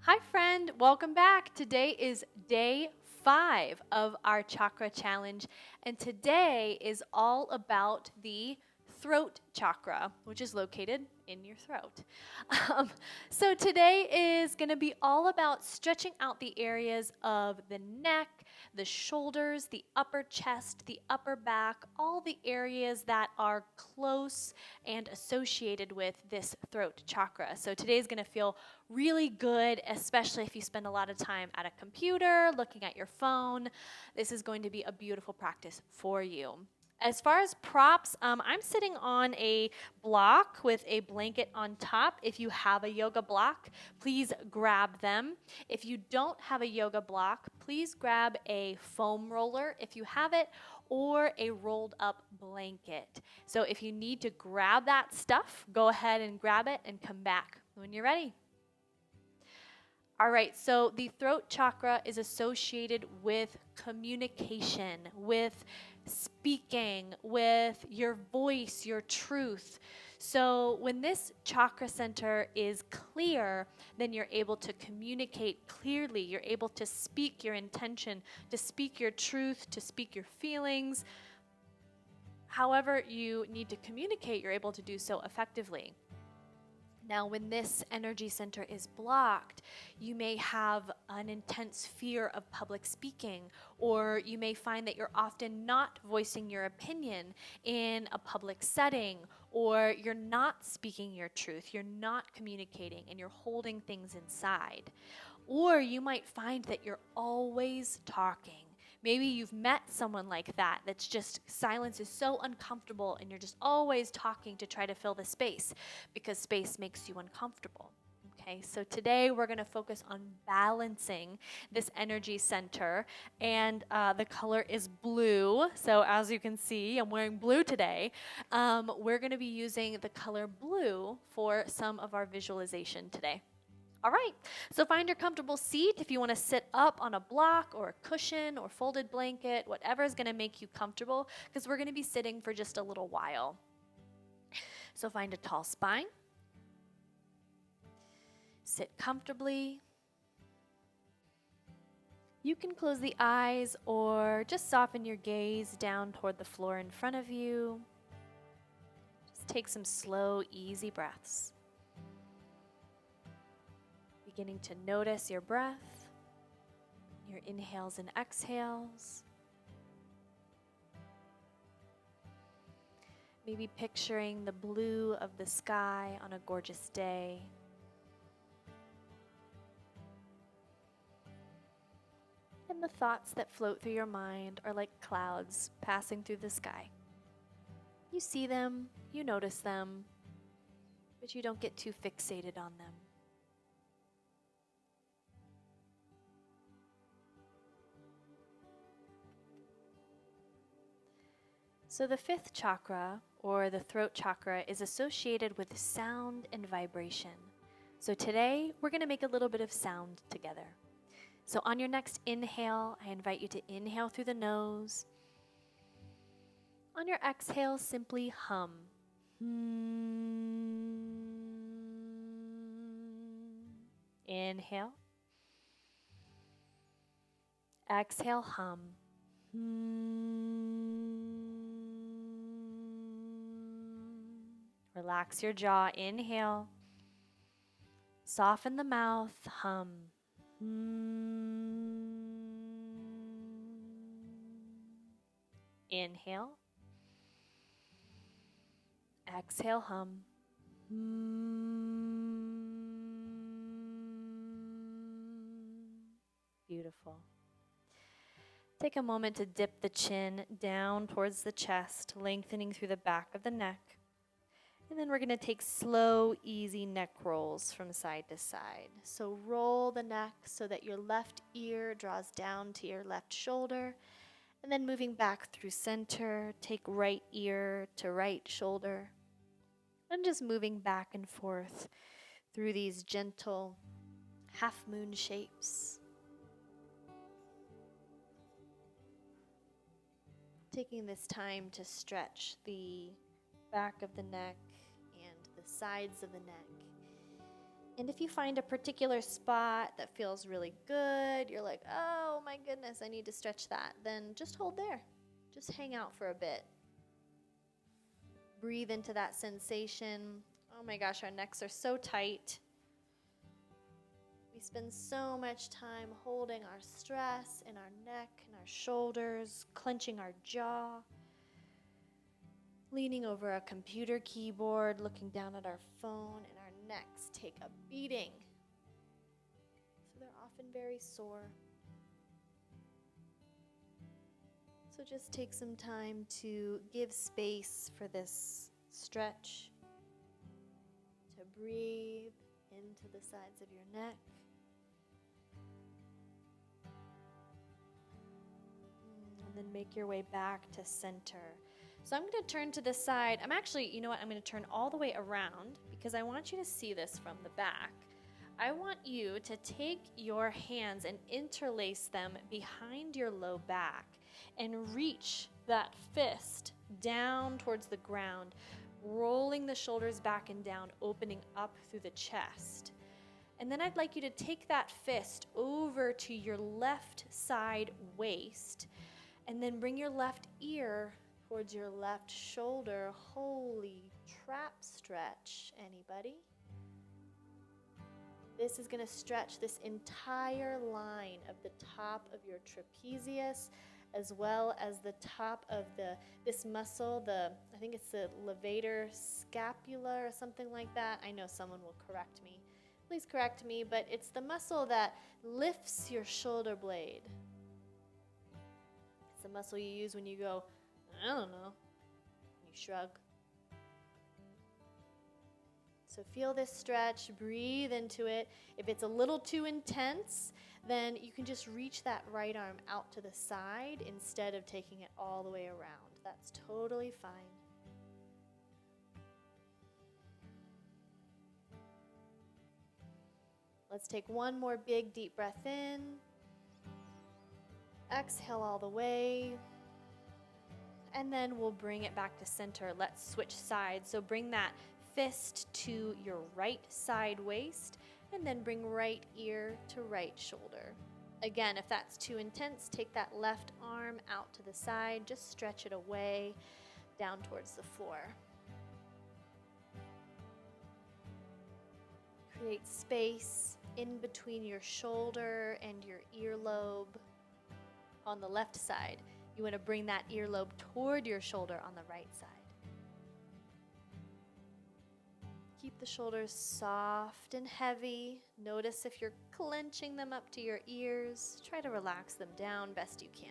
Hi, friend. Welcome back. Today is day 5 of our chakra challenge, and today is all about the throat chakra, which is located in your throat. Um, so today is going to be all about stretching out the areas of the neck, the shoulders, the upper chest, the upper back, all the areas that are close and associated with this throat chakra. So today is going to feel really good, especially if you spend a lot of time at a computer, looking at your phone. This is going to be a beautiful practice for you. As far as props, I'm sitting on a block with a blanket on top. If you have a yoga block, please grab them. If you don't have a yoga block, please grab a foam roller if you have it, or a rolled up blanket. So if you need to grab that stuff, go ahead and grab it and come back when you're ready. All right, so the throat chakra is associated with communication, with speaking, with your voice, your truth. So when this chakra center is clear, then you're able to communicate clearly. You're able to speak your intention, to speak your truth, to speak your feelings. However you need to communicate, you're able to do so effectively. Now, when this energy center is blocked, you may have an intense fear of public speaking, or you may find that you're often not voicing your opinion in a public setting, or you're not speaking your truth, you're not communicating, and you're holding things inside. Or you might find that you're always talking. Maybe you've met someone like that, that's just silence is so uncomfortable and you're just always talking to try to fill the space because space makes you uncomfortable. Okay, so today we're going to focus on balancing this energy center, and the color is blue. So as you can see, I'm wearing blue today. We're going to be using the color blue for some of our visualization today. All right, so find your comfortable seat if you want to sit up on a block or a cushion or folded blanket, whatever is going to make you comfortable, because we're going to be sitting for just a little while. So find a tall spine. Sit comfortably. You can close the eyes or just soften your gaze down toward the floor in front of you. Just take some slow, easy breaths. Beginning to notice your breath, your inhales and exhales. Maybe picturing the blue of the sky on a gorgeous day. And the thoughts that float through your mind are like clouds passing through the sky. You see them, you notice them, but you don't get too fixated on them. So the fifth chakra, or the throat chakra, is associated with sound and vibration. So today, we're going to make a little bit of sound together. So on your next inhale, I invite you to inhale through the nose. On your exhale, simply hum. Inhale. Exhale, hum. Relax your jaw. Inhale. Soften the mouth. Hum. Inhale. Exhale, hum. Beautiful. Take a moment to dip the chin down towards the chest, lengthening through the back of the neck. And then we're going to take slow, easy neck rolls from side to side. So roll the neck so that your left ear draws down to your left shoulder. And then moving back through center, take right ear to right shoulder. And just moving back and forth through these gentle half moon shapes. Taking this time to stretch the back of the neck and the sides of the neck. And if you find a particular spot that feels really good, you're like, oh my goodness, I need to stretch that, then just hold there. Just hang out for a bit. Breathe into that sensation. Oh my gosh, our necks are so tight. We spend so much time holding our stress in our neck and our shoulders, clenching our jaw, leaning over a computer keyboard, looking down at our phone, and our necks take a beating. So they're often very sore. So just take some time to give space for this stretch, to breathe into the sides of your neck. And then make your way back to center. So I'm going to turn to the side. I'm going to turn all the way around because I want you to see this from the back. I want you to take your hands and interlace them behind your low back and reach that fist down towards the ground, rolling the shoulders back and down, opening up through the chest. And then I'd like you to take that fist over to your left side waist and then bring your left ear towards your left shoulder. Holy trap stretch, anybody? This is going to stretch this entire line of the top of your trapezius, as well as the top of this muscle, I think it's the levator scapula or something like that. I know someone will correct me. Please correct me, but it's the muscle that lifts your shoulder blade. It's the muscle you use when you go, I don't know, you shrug. So feel this stretch, breathe into it. If it's a little too intense, then you can just reach that right arm out to the side instead of taking it all the way around. That's totally fine. Let's take one more big deep breath in. Exhale all the way. And then we'll bring it back to center. Let's switch sides. So bring that fist to your right side waist, and then bring right ear to right shoulder. Again, if that's too intense, take that left arm out to the side, just stretch it away down towards the floor. Create space in between your shoulder and your earlobe. On the left side, you want to bring that earlobe toward your shoulder on the right side. Keep the shoulders soft and heavy. Notice if you're clenching them up to your ears. Try to relax them down best you can.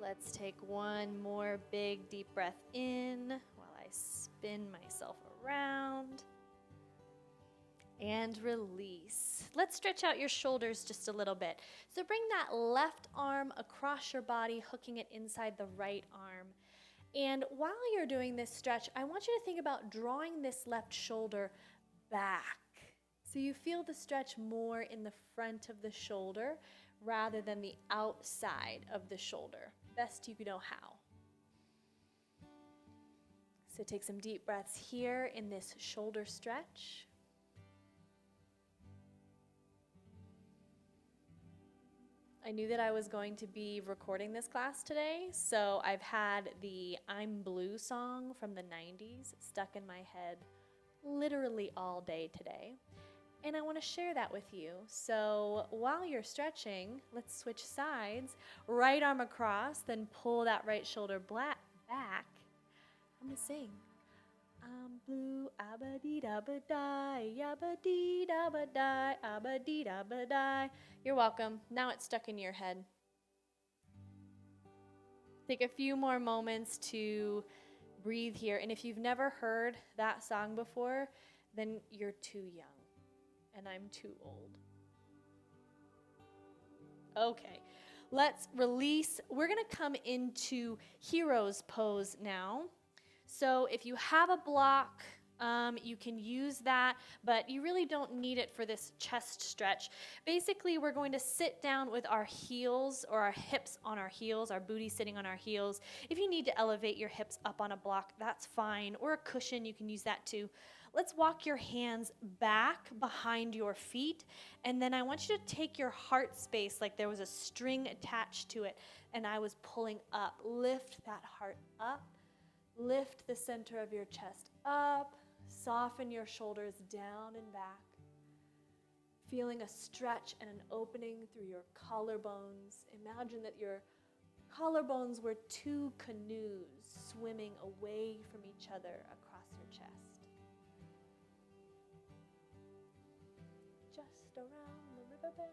Let's take one more big deep breath in while I spin myself around. And release. Let's stretch out your shoulders just a little bit. So bring that left arm across your body, hooking it inside the right arm. And while you're doing this stretch, I want you to think about drawing this left shoulder back. So you feel the stretch more in the front of the shoulder rather than the outside of the shoulder. Best you know how. So take some deep breaths here in this shoulder stretch. I knew that I was going to be recording this class today, so I've had the I'm Blue song from the 90s stuck in my head literally all day today. And I want to share that with you. So while you're stretching, let's switch sides. Right arm across, then pull that right shoulder back. I'm going to sing. I'm blue, abba-dee-da-ba-die, abba-dee-da-ba-die, abba-dee-da-ba-die. You're welcome. Now it's stuck in your head. Take a few more moments to breathe here. And if you've never heard that song before, then you're too young. And I'm too old. Okay, let's release. We're going to come into hero's pose now. So if you have a block, You can use that, but you really don't need it for this chest stretch. Basically, we're going to sit down with our heels or our hips on our heels, our booty sitting on our heels. If you need to elevate your hips up on a block, that's fine. Or a cushion, you can use that too. Let's walk your hands back behind your feet, and then I want you to take your heart space like there was a string attached to it, and I was pulling up. Lift that heart up. Lift the center of your chest up. Soften your shoulders down and back. Feeling a stretch and an opening through your collarbones. Imagine that your collarbones were two canoes swimming away from each other across your chest. Just around the river bend.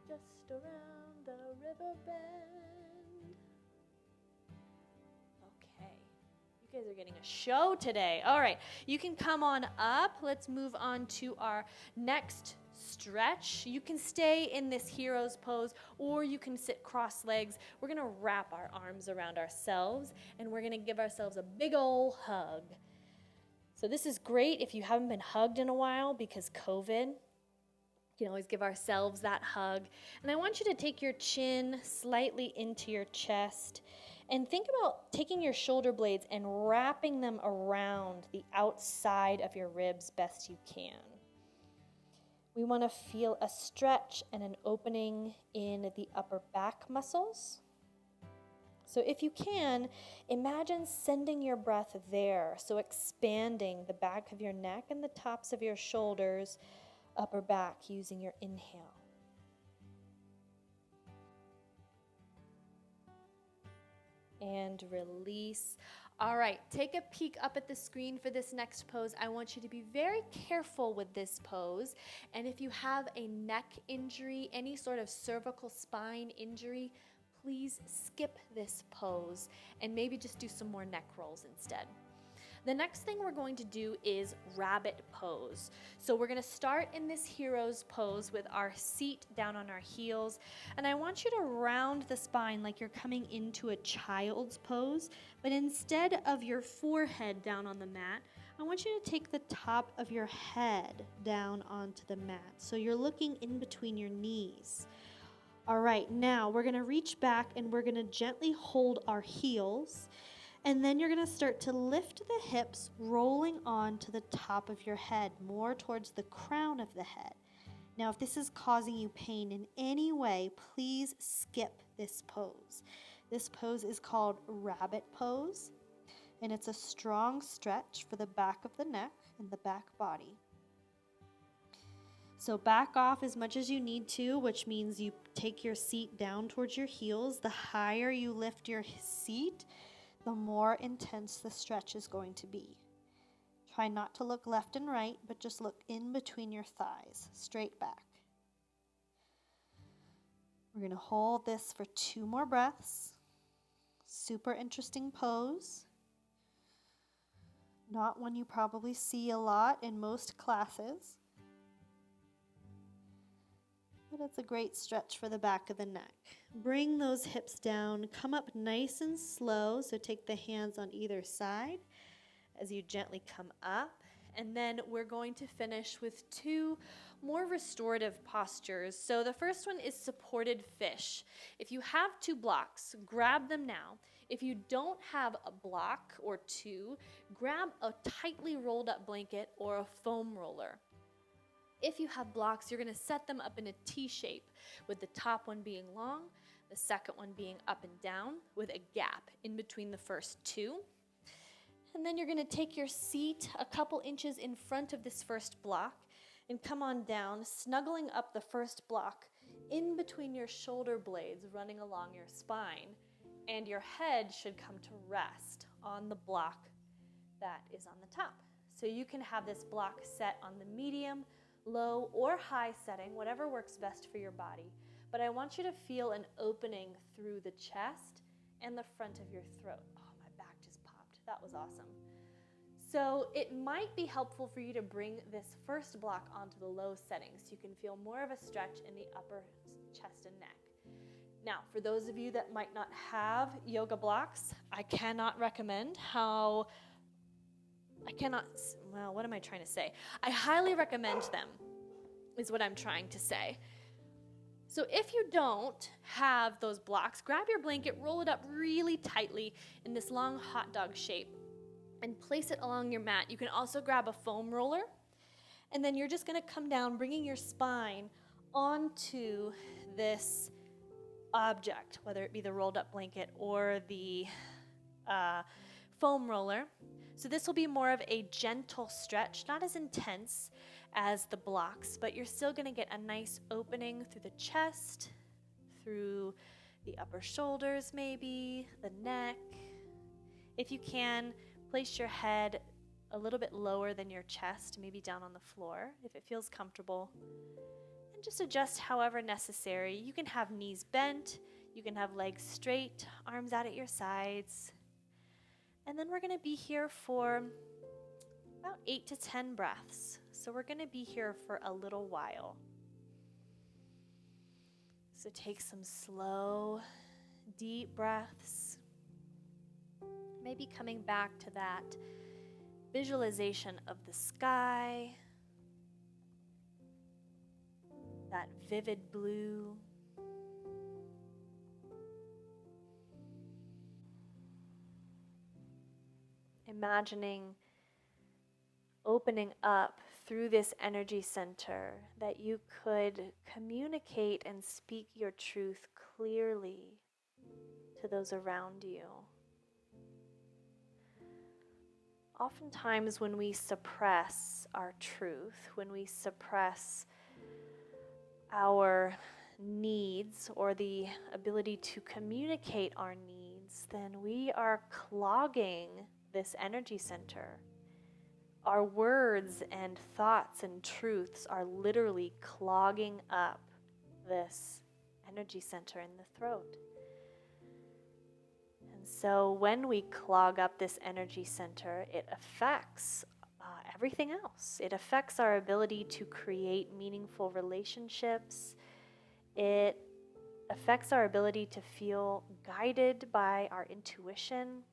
Just around the river bend. Okay. You guys are getting a show today. All right, you can come on up. Let's move on to our next stretch. You can stay in this hero's pose, or you can sit cross legs. We're gonna wrap our arms around ourselves, and we're gonna give ourselves a big ol' hug. So this is great if you haven't been hugged in a while because COVID. You can always give ourselves that hug. And I want you to take your chin slightly into your chest. And think about taking your shoulder blades and wrapping them around the outside of your ribs best you can. We want to feel a stretch and an opening in the upper back muscles. So if you can, imagine sending your breath there. So expanding the back of your neck and the tops of your shoulders, upper back, using your inhale. And release. All right, take a peek up at the screen for this next pose. I want you to be very careful with this pose. And if you have a neck injury, any sort of cervical spine injury, please skip this pose and maybe just do some more neck rolls instead. The next thing we're going to do is rabbit pose. So we're going to start in this hero's pose with our seat down on our heels. And I want you to round the spine like you're coming into a child's pose. But instead of your forehead down on the mat, I want you to take the top of your head down onto the mat. So you're looking in between your knees. All right, now we're going to reach back and we're going to gently hold our heels. And then you're going to start to lift the hips, rolling on to the top of your head, more towards the crown of the head. Now, if this is causing you pain in any way, please skip this pose. This pose is called rabbit pose, and it's a strong stretch for the back of the neck and the back body. So back off as much as you need to, which means you take your seat down towards your heels. The higher you lift your seat, the more intense the stretch is going to be. Try not to look left and right, but just look in between your thighs, straight back. We're going to hold this for 2 more breaths. Super interesting pose. Not one you probably see a lot in most classes, but it's a great stretch for the back of the neck. Bring those hips down, come up nice and slow, so take the hands on either side as you gently come up. And then we're going to finish with 2 more restorative postures. So the first one is supported fish. If you have 2 blocks, grab them now. If you don't have a block or 2, grab a tightly rolled up blanket or a foam roller. If you have blocks, you're going to set them up in a T shape, with the top one being long, the second one being up and down, with a gap in between the first 2. And then you're going to take your seat a couple inches in front of this first block and come on down, snuggling up the first block in between your shoulder blades running along your spine. And your head should come to rest on the block that is on the top. So you can have this block set on the medium, low, or high setting, whatever works best for your body. But I want you to feel an opening through the chest and the front of your throat. Oh, my back just popped. That was awesome. So it might be helpful for you to bring this first block onto the low setting so you can feel more of a stretch in the upper chest and neck. Now, for those of you that might not have yoga blocks, I cannot recommend how what am I trying to say? I highly recommend them, is what I'm trying to say. So if you don't have those blocks, grab your blanket, roll it up really tightly in this long hot dog shape, and place it along your mat. You can also grab a foam roller, and then you're just gonna come down, bringing your spine onto this object, whether it be the rolled up blanket or the foam roller. So this will be more of a gentle stretch, not as intense as the blocks, but you're still gonna get a nice opening through the chest, through the upper shoulders maybe, the neck. If you can, place your head a little bit lower than your chest, maybe down on the floor if it feels comfortable. And just adjust however necessary. You can have knees bent, you can have legs straight, arms out at your sides. And then we're going to be here for about 8 to 10 breaths. So we're going to be here for a little while. So take some slow, deep breaths. Maybe coming back to that visualization of the sky, that vivid blue. Imagining opening up through this energy center that you could communicate and speak your truth clearly to those around you. Oftentimes when we suppress our truth, when we suppress our needs or the ability to communicate our needs, then we are clogging this energy center. Our words and thoughts and truths are literally clogging up this energy center in the throat. And so when we clog up this energy center, it affects everything else. It affects our ability to create meaningful relationships. It affects our ability to feel guided by our intuition.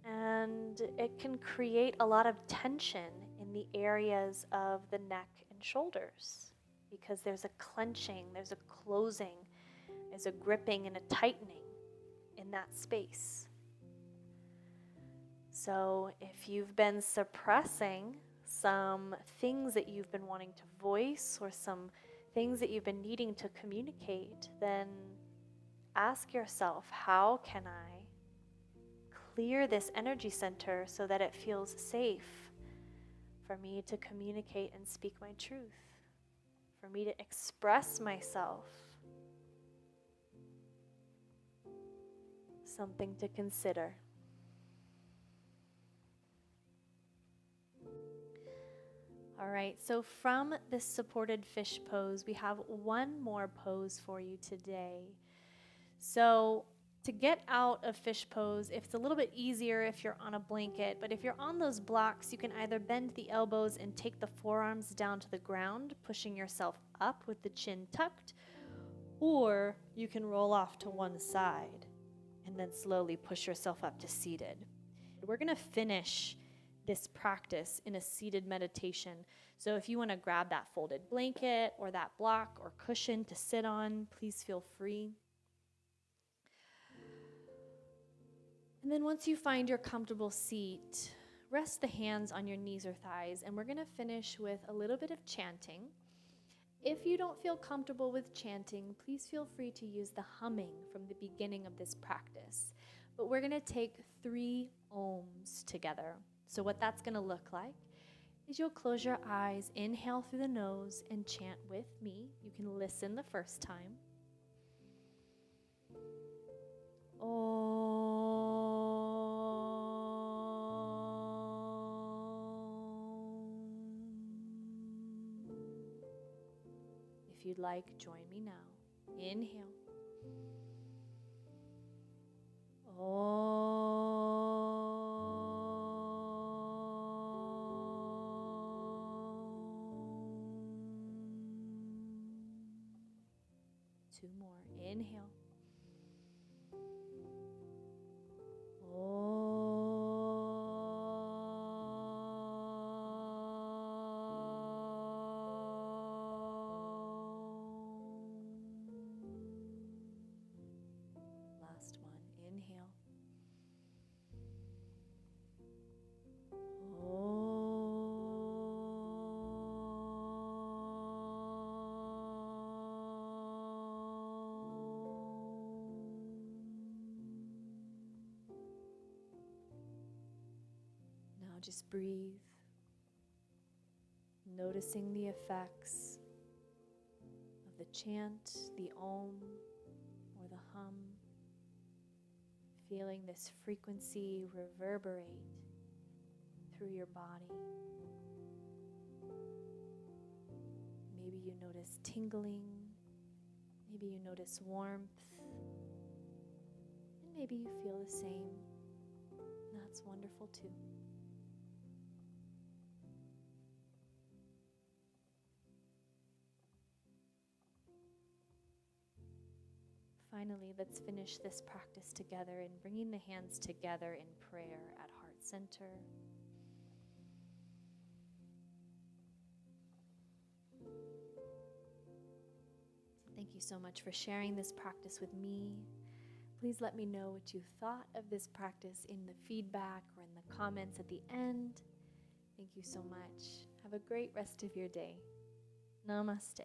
And it can create a lot of tension in the areas of the neck and shoulders because there's a clenching, there's a closing, there's a gripping and a tightening in that space. So if you've been suppressing some things that you've been wanting to voice or some things that you've been needing to communicate, then ask yourself, how can I clear this energy center so that it feels safe for me to communicate and speak my truth, for me to express myself? Something to consider. All right, so from this supported fish pose, we have one more pose for you today. So to get out of fish pose, if it's a little bit easier if you're on a blanket, but if you're on those blocks, you can either bend the elbows and take the forearms down to the ground, pushing yourself up with the chin tucked, or you can roll off to one side and then slowly push yourself up to seated. We're going to finish this practice in a seated meditation. So if you want to grab that folded blanket or that block or cushion to sit on, please feel free. And then once you find your comfortable seat, rest the hands on your knees or thighs, and we're going to finish with a little bit of chanting. If you don't feel comfortable with chanting, please feel free to use the humming from the beginning of this practice. But we're going to take 3 ohms together. So what that's going to look like is you'll close your eyes, inhale through the nose, and chant with me. You can listen the first time. If you'd like, join me now. Inhale. Two more. Inhale. inhale. Now just breathe, noticing the effects of the chant, the om, or the hum, feeling this frequency reverberate through your body. Maybe you notice tingling, maybe you notice warmth, and maybe you feel the same. That's wonderful too. Finally, let's finish this practice together in bringing the hands together in prayer at heart center. Thank you so much for sharing this practice with me. Please let me know what you thought of this practice in the feedback or in the comments at the end. Thank you so much. Have a great rest of your day. Namaste.